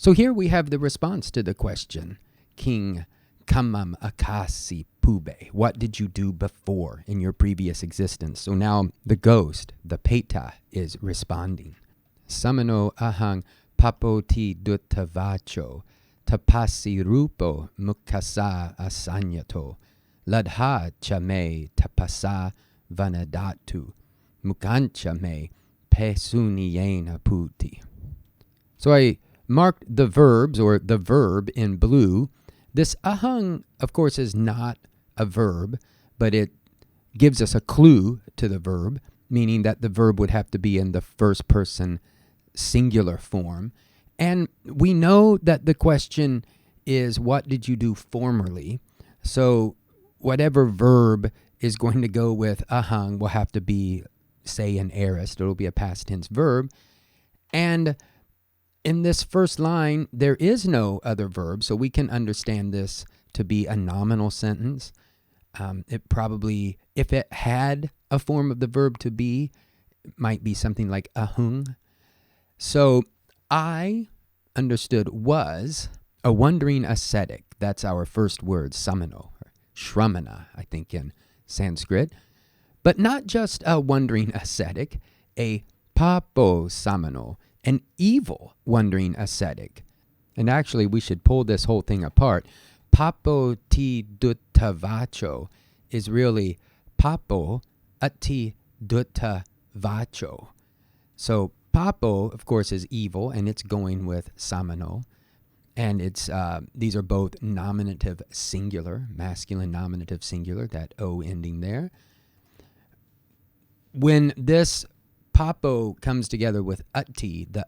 So here we have the response to the question, King Kamam Akasi Pube. What did you do before in your previous existence? So now the ghost, the peta, is responding. Samano ahang papoti duttavacho tapasi rupo mukasa asanyato ladha chame tapasa vanadatu mukhaṃ pesuniyena puti. So I marked the verbs, or the verb, in blue. This ahang, of course, is not a verb, but it gives us a clue to the verb, meaning that the verb would have to be in the first person singular form. And we know that the question is, what did you do formerly? So whatever verb is going to go with ahang will have to be, say, an aorist. It'll be a past tense verb. And in this first line, there is no other verb, so we can understand this to be a nominal sentence. It probably, if it had a form of the verb to be, it might be something like ahung. So I understood was a wandering ascetic. That's our first word, samano, or shramana, I think, in Sanskrit. But not just a wandering ascetic, a papo samano, an evil wandering ascetic. And actually, we should pull this whole thing apart. Papo ti duttavacho is really papo ati duttavacho. So papo, of course, is evil, and it's going with samano. And it's these are both nominative singular, masculine nominative singular, that O ending there. When this papo comes together with ati, the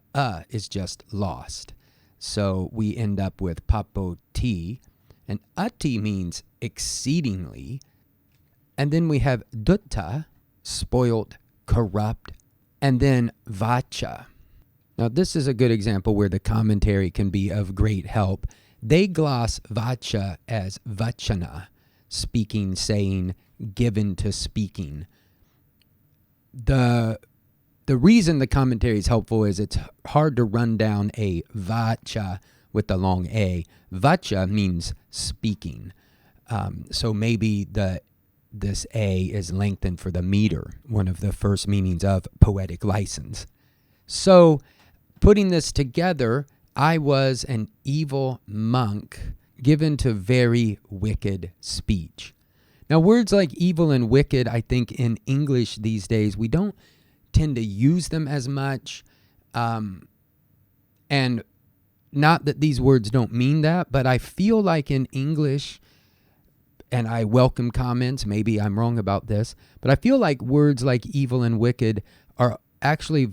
is just lost. So we end up with papo ti, and ati means exceedingly. And then we have dutta, spoiled, corrupt, and then vacha. Now this is a good example where the commentary can be of great help. They gloss vacha as vachana, speaking, saying, given to speaking. The reason the commentary is helpful is it's hard to run down a vacha with the long A. Vacha means speaking. So maybe this A is lengthened for the meter, one of the first meanings of poetic license. So putting this together, I was an evil monk given to very wicked speech. Now, words like evil and wicked, I think in English these days, we don't tend to use them as much. And not that these words don't mean that, but I feel like in English, and I welcome comments, maybe I'm wrong about this, but I feel like words like evil and wicked are actually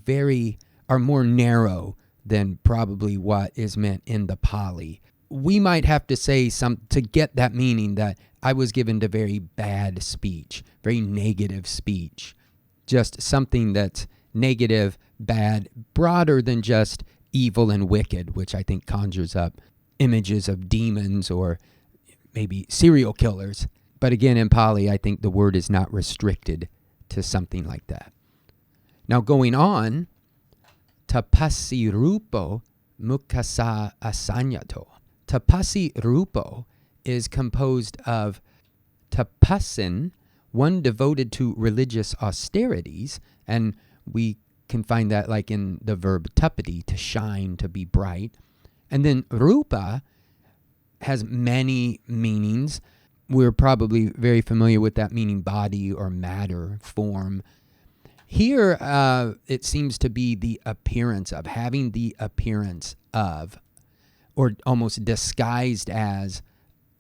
are more narrow than probably what is meant in the Pali. We might have to say to get that meaning that I was given to very bad speech, very negative speech, just something that's negative, bad, broader than just evil and wicked, which I think conjures up images of demons or maybe serial killers. But again, in Pali, I think the word is not restricted to something like that. Now going on, tapasi rupo mukasa asanyato. Tapasi rupo is composed of tapasin, one devoted to religious austerities, and we can find that like in the verb tapati, to shine, to be bright. And then rupa has many meanings. We're probably very familiar with that meaning body or matter, form. Here, it seems to be the appearance of, having the appearance of, or almost disguised as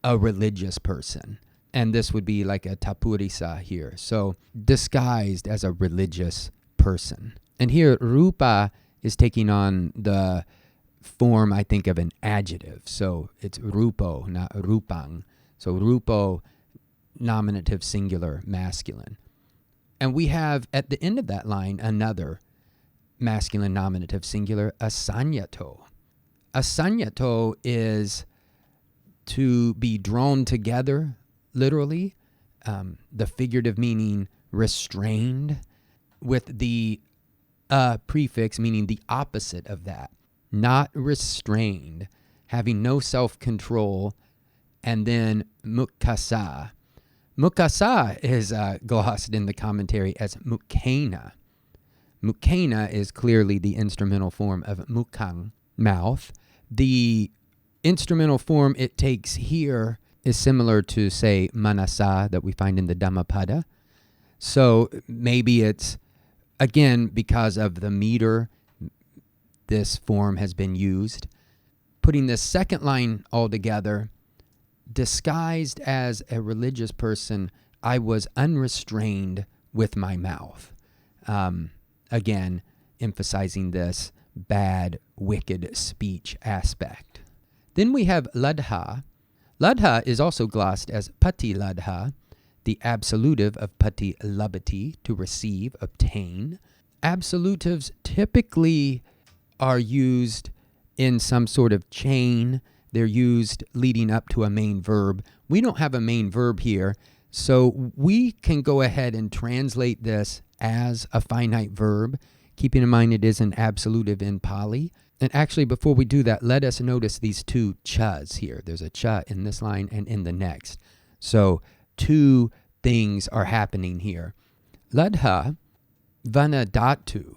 a religious person. And this would be like a tapurisa here. So disguised as a religious person. And here, rupa is taking on the form, I think, of an adjective. So it's rupo, not rupang. So rupo, nominative singular, masculine. And we have at the end of that line another masculine nominative singular, asanyato. Asanyato is to be drawn together, literally. The figurative meaning restrained, with the prefix meaning the opposite of that. not restrained, having no self-control, and then mukhaṃ. Mukhaṃ is glossed in the commentary as mukhaṃ. Mukhaṃ is clearly the instrumental form of mukhaṃ, mouth. The instrumental form it takes here is similar to, say, manasa that we find in the Dhammapada. So maybe it's, again, because of the meter, this form has been used. Putting this second line all together, disguised as a religious person, I was unrestrained with my mouth. Again, emphasizing this bad, wicked speech aspect. Then we have ladha. Ladha is also glossed as petavatthu, the absolutive of pati labati, to receive, obtain. Absolutives typically are used in some sort of chain. They're used leading up to a main verb. We don't have a main verb here, so we can go ahead and translate this as a finite verb, keeping in mind it is an absolutive in Pali. And actually, before we do that, let us notice these two chas here. There's a cha in this line and in the next. So two things are happening here. Ladha, vanadatu.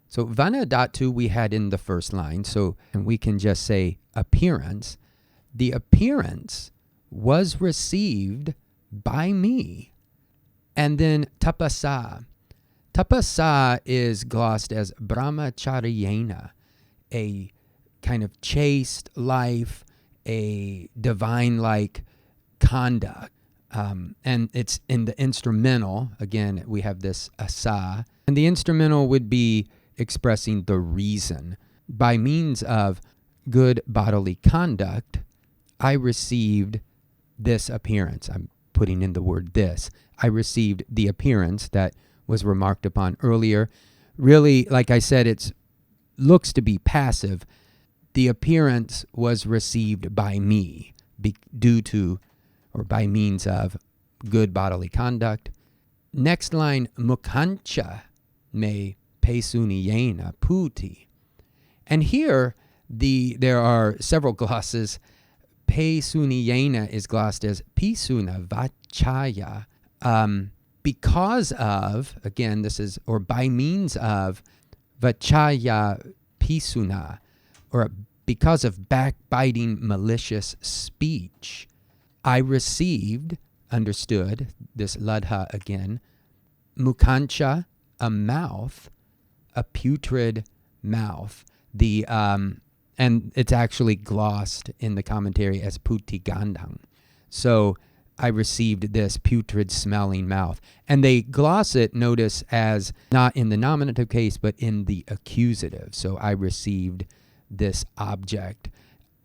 So vanadatu we had in the first line, and we can just say appearance. The appearance was received by me. And then tapasa. Tapasa is glossed as brahmacharyena, a kind of chaste life, a divine-like conduct. And it's in the instrumental. Again, we have this asa. And the instrumental would be expressing the reason. By means of good bodily conduct, I received this appearance. I'm putting in the word this. I received the appearance that was remarked upon earlier. Really, like I said, it looks to be passive. The appearance was received by me due to or by means of good bodily conduct. Next line, mukhaṃ me pesuniyena puti. And here, there are several glosses. Pesuniyena is glossed as pisuna vachaya. Because of, again, this is, or by means of, vachaya pisuna, or because of backbiting, malicious speech, I received, understood, this ladha again, mukhaṃ, a mouth, a putrid mouth. And it's actually glossed in the commentary as pūtigandhaṃ. So I received this putrid smelling mouth. And they gloss it, notice, as not in the nominative case, but in the accusative. So I received this object.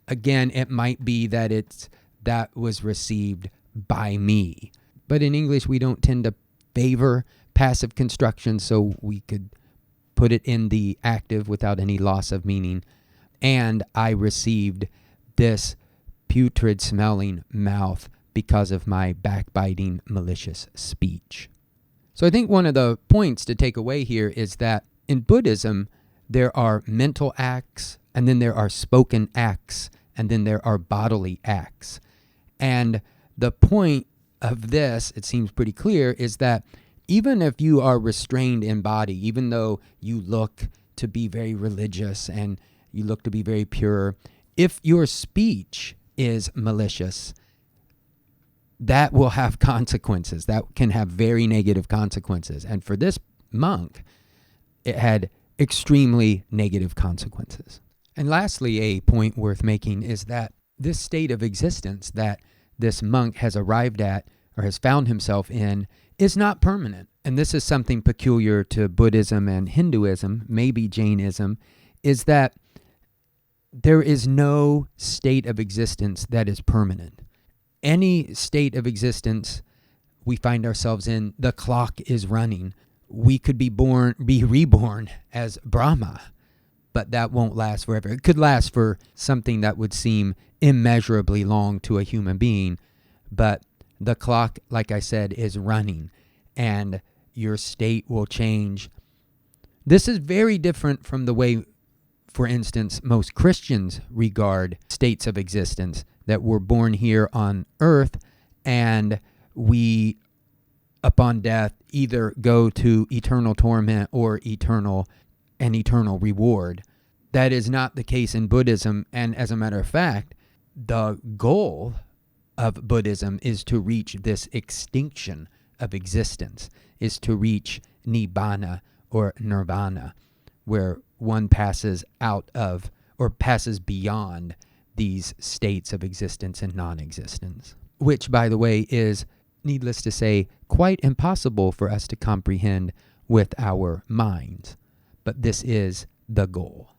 Again, it might be that that was received by me. But in English, we don't tend to favor passive construction, so we could put it in the active without any loss of meaning. And I received this putrid smelling mouth because of my backbiting, malicious speech. So I think one of the points to take away here is that in Buddhism, there are mental acts, and then there are spoken acts, and then there are bodily acts. And the point of this, it seems pretty clear, is that even if you are restrained in body, even though you look to be very religious and you look to be very pure, if your speech is malicious, that will have consequences. That can have very negative consequences. And for this monk, it had extremely negative consequences. And lastly, a point worth making is that this state of existence that this monk has arrived at or has found himself in is not permanent. And this is something peculiar to Buddhism and Hinduism, maybe Jainism, is that there is no state of existence that is permanent. Any state of existence we find ourselves in, the clock is running. We could be reborn as Brahma, but that won't last forever. It could last for something that would seem immeasurably long to a human being, but the clock, like I said, is running, and your state will change. This is very different from the way for instance, most Christians regard states of existence, that we're born here on earth and we, upon death, either go to eternal torment or eternal reward. That is not the case in Buddhism, and as a matter of fact, the goal of Buddhism is to reach this extinction of existence, is to reach nibbana or nirvana, where one passes out of or passes beyond these states of existence and non-existence, which, by the way, is, needless to say, quite impossible for us to comprehend with our minds. But this is the goal.